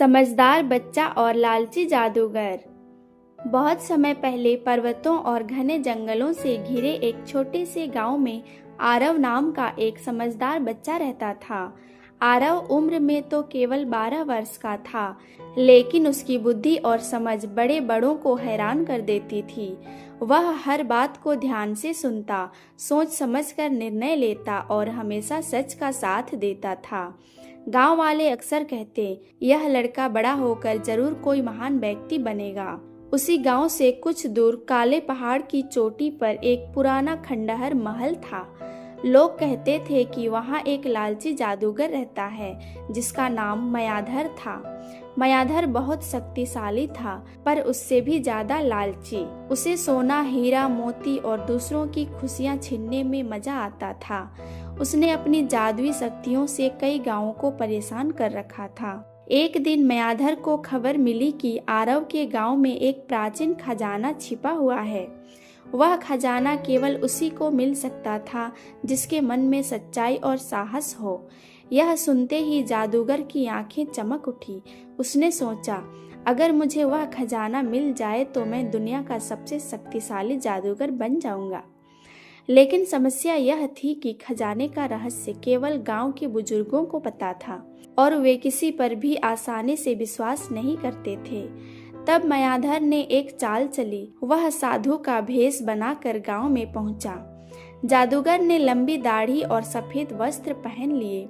समझदार बच्चा और लालची जादूगर। बहुत समय पहले पर्वतों और घने जंगलों से घिरे एक छोटे से गांव में आरव नाम का एक समझदार बच्चा रहता था। आरव उम्र में तो केवल 12 वर्ष का था, लेकिन उसकी बुद्धि और समझ बड़े बड़ों को हैरान कर देती थी। वह हर बात को ध्यान से सुनता, सोच समझकर निर्णय लेता और हमेशा सच का साथ देता था। गांव वाले अक्सर कहते, यह लड़का बड़ा होकर जरूर कोई महान व्यक्ति बनेगा। उसी गांव से कुछ दूर काले पहाड़ की चोटी पर एक पुराना खंडहर महल था। लोग कहते थे कि वहां एक लालची जादूगर रहता है जिसका नाम मायाधर था। मायाधर बहुत शक्तिशाली था, पर उससे भी ज्यादा लालची। उसे सोना, हीरा, मोती और दूसरों की खुशियां छीनने में मजा आता था। उसने अपनी जादुई शक्तियों से कई गांवों को परेशान कर रखा था। एक दिन मायाधर को खबर मिली कि आरव के गांव में एक प्राचीन खजाना छिपा हुआ है। वह खजाना केवल उसी को मिल सकता था जिसके मन में सच्चाई और साहस हो। यह सुनते ही जादूगर की आंखें चमक उठी। उसने सोचा, अगर मुझे वह खजाना मिल जाए तो मैं दुनिया का सबसे शक्तिशाली जादूगर बन जाऊंगा। लेकिन समस्या यह थी कि खजाने का रहस्य केवल गांव के बुजुर्गों को पता था और वे किसी पर भी आसानी से विश्वास नहीं करते थे। तब मायाधर ने एक चाल चली। वह साधु का भेष बनाकर गांव में पहुंचा। जादूगर ने लंबी दाढ़ी और सफेद वस्त्र पहन लिए।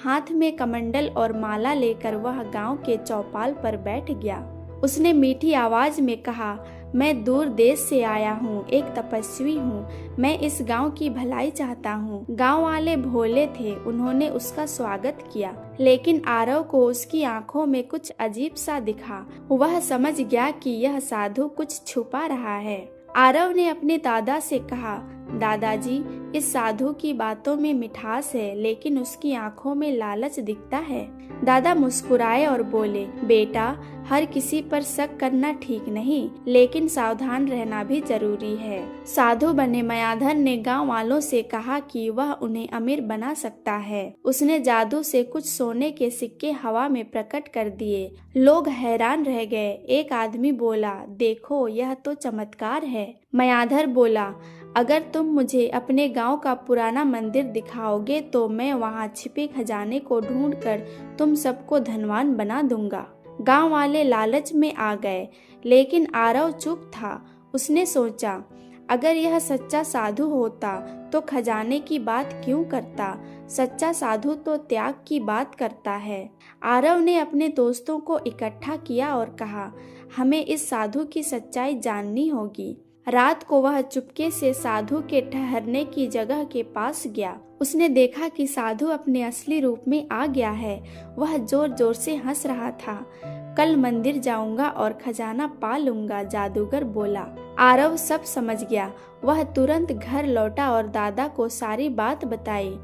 हाथ में कमंडल और माला लेकर वह गांव के चौपाल पर बैठ गया। उसने मीठी आवाज में कहा, मैं दूर देश से आया हूँ, एक तपस्वी हूँ। मैं इस गांव की भलाई चाहता हूँ। गांव वाले भोले थे, उन्होंने उसका स्वागत किया। लेकिन आरव को उसकी आंखों में कुछ अजीब सा दिखा। वह समझ गया कि यह साधु कुछ छुपा रहा है। आरव ने अपने दादा से कहा, दादाजी, इस साधु की बातों में मिठास है, लेकिन उसकी आंखों में लालच दिखता है। दादा मुस्कुराए और बोले, बेटा, हर किसी पर शक करना ठीक नहीं, लेकिन सावधान रहना भी जरूरी है। साधु बने मायाधर ने गांव वालों से कहा कि वह उन्हें अमीर बना सकता है। उसने जादू से कुछ सोने के सिक्के हवा में प्रकट कर दिए। लोग हैरान रह गए। एक आदमी बोला, देखो, यह तो चमत्कार है। मायाधर बोला, अगर तुम मुझे अपने गांव का पुराना मंदिर दिखाओगे तो मैं वहां छिपे खजाने को ढूंढकर तुम सबको धनवान बना दूंगा। गांव वाले लालच में आ गए, लेकिन आरव चुप था। उसने सोचा, अगर यह सच्चा साधु होता तो खजाने की बात क्यों करता? सच्चा साधु तो त्याग की बात करता है। आरव ने अपने दोस्तों को इकट्ठा किया और कहा, हमें इस साधु की सच्चाई जाननी होगी। रात को वह चुपके से साधु के ठहरने की जगह के पास गया। उसने देखा कि साधु अपने असली रूप में आ गया है। वह जोर जोर से हंस रहा था। कल मंदिर जाऊंगा और खजाना पा लूंगा, जादूगर बोला। आरव सब समझ गया। वह तुरंत घर लौटा और दादा को सारी बात बताई।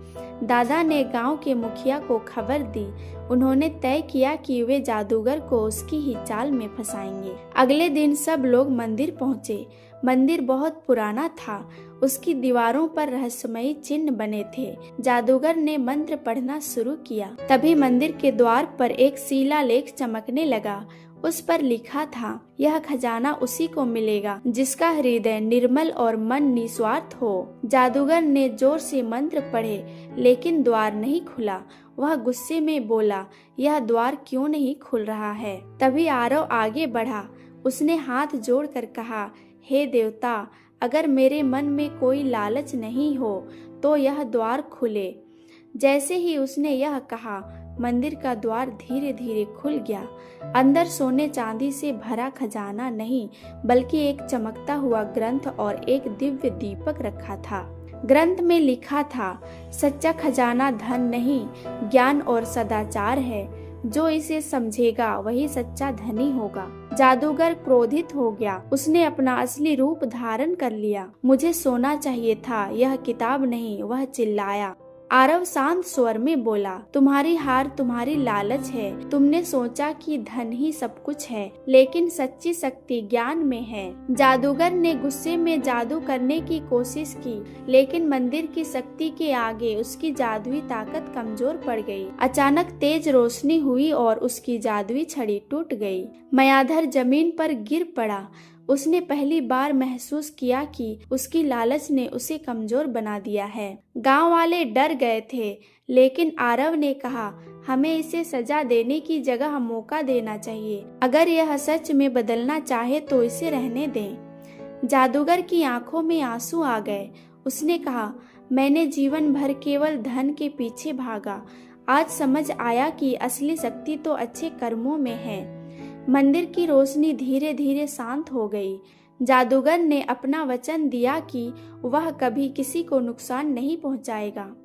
दादा ने गांव के मुखिया को खबर दी। उन्होंने तय किया कि वे जादूगर को उसकी ही चाल में फंसाएंगे। अगले दिन सब लोग मंदिर पहुंचे। मंदिर बहुत पुराना था। उसकी दीवारों पर रहस्यमयी चिन्ह बने थे। जादूगर ने मंत्र पढ़ना शुरू किया। तभी मंदिर के द्वार पर एक शिलालेख चमकने लगा। उस पर लिखा था, यह खजाना उसी को मिलेगा जिसका हृदय निर्मल और मन निस्वार्थ हो। जादूगर ने जोर से मंत्र पढ़े, लेकिन द्वार नहीं खुला। वह गुस्से में बोला, यह द्वार क्यों नहीं खुल रहा है? तभी आरव आगे बढ़ा। उसने हाथ जोड़कर कहा, हे देवता, अगर मेरे मन में कोई लालच नहीं हो तो यह द्वार खुले। जैसे ही उसने यह कहा, मंदिर का द्वार धीरे धीरे खुल गया। अंदर सोने चांदी से भरा खजाना नहीं, बल्कि एक चमकता हुआ ग्रंथ और एक दिव्य दीपक रखा था। ग्रंथ में लिखा था, सच्चा खजाना धन नहीं, ज्ञान और सदाचार है। जो इसे समझेगा वही सच्चा धनी होगा। जादूगर क्रोधित हो गया। उसने अपना असली रूप धारण कर लिया। मुझे सोना चाहिए था, यह किताब नहीं, वह चिल्लाया। आरव शांत स्वर में बोला, तुम्हारी हार तुम्हारी लालच है। तुमने सोचा कि धन ही सब कुछ है, लेकिन सच्ची शक्ति ज्ञान में है। जादूगर ने गुस्से में जादू करने की कोशिश की, लेकिन मंदिर की शक्ति के आगे उसकी जादुई ताकत कमजोर पड़ गई। अचानक तेज रोशनी हुई और उसकी जादुई छड़ी टूट गई। मायाधर जमीन पर गिर पड़ा। उसने पहली बार महसूस किया कि उसकी लालच ने उसे कमजोर बना दिया है। गांव वाले डर गए थे, लेकिन आरव ने कहा, हमें इसे सजा देने की जगह मौका देना चाहिए। अगर यह सच में बदलना चाहे तो इसे रहने दें। जादूगर की आंखों में आंसू आ गए। उसने कहा, मैंने जीवन भर केवल धन के पीछे भागा। आज समझ आया कि असली शक्ति तो अच्छे कर्मों में है। मंदिर की रोशनी धीरे धीरे शांत हो गई। जादूगर ने अपना वचन दिया कि वह कभी किसी को नुकसान नहीं पहुंचाएगा।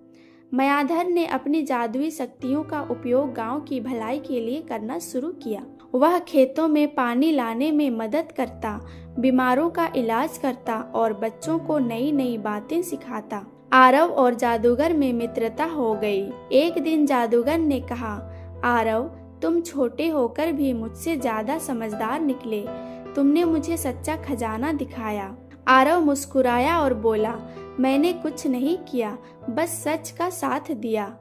मायाधर ने अपनी जादुई शक्तियों का उपयोग गांव की भलाई के लिए करना शुरू किया। वह खेतों में पानी लाने में मदद करता, बीमारों का इलाज करता और बच्चों को नई नई बातें सिखाता। आरव और जादूगर में मित्रता हो गई। एक दिन जादूगर ने कहा, आरव, तुम छोटे होकर भी मुझसे ज्यादा समझदार निकले। तुमने मुझे सच्चा खजाना दिखाया। आरव मुस्कुराया और बोला, मैंने कुछ नहीं किया, बस सच का साथ दिया।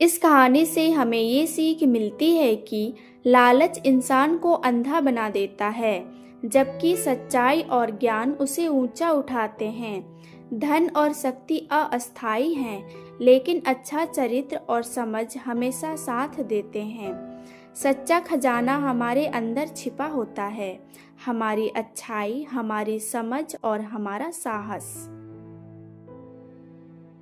इस कहानी से हमें ये सीख मिलती है कि लालच इंसान को अंधा बना देता है, जबकि सच्चाई और ज्ञान उसे ऊंचा उठाते हैं। धन और शक्ति अस्थायी हैं, लेकिन अच्छा चरित्र और समझ हमेशा साथ देते हैं। सच्चा खजाना हमारे अंदर छिपा होता है, हमारी अच्छाई, हमारी समझ और हमारा साहस।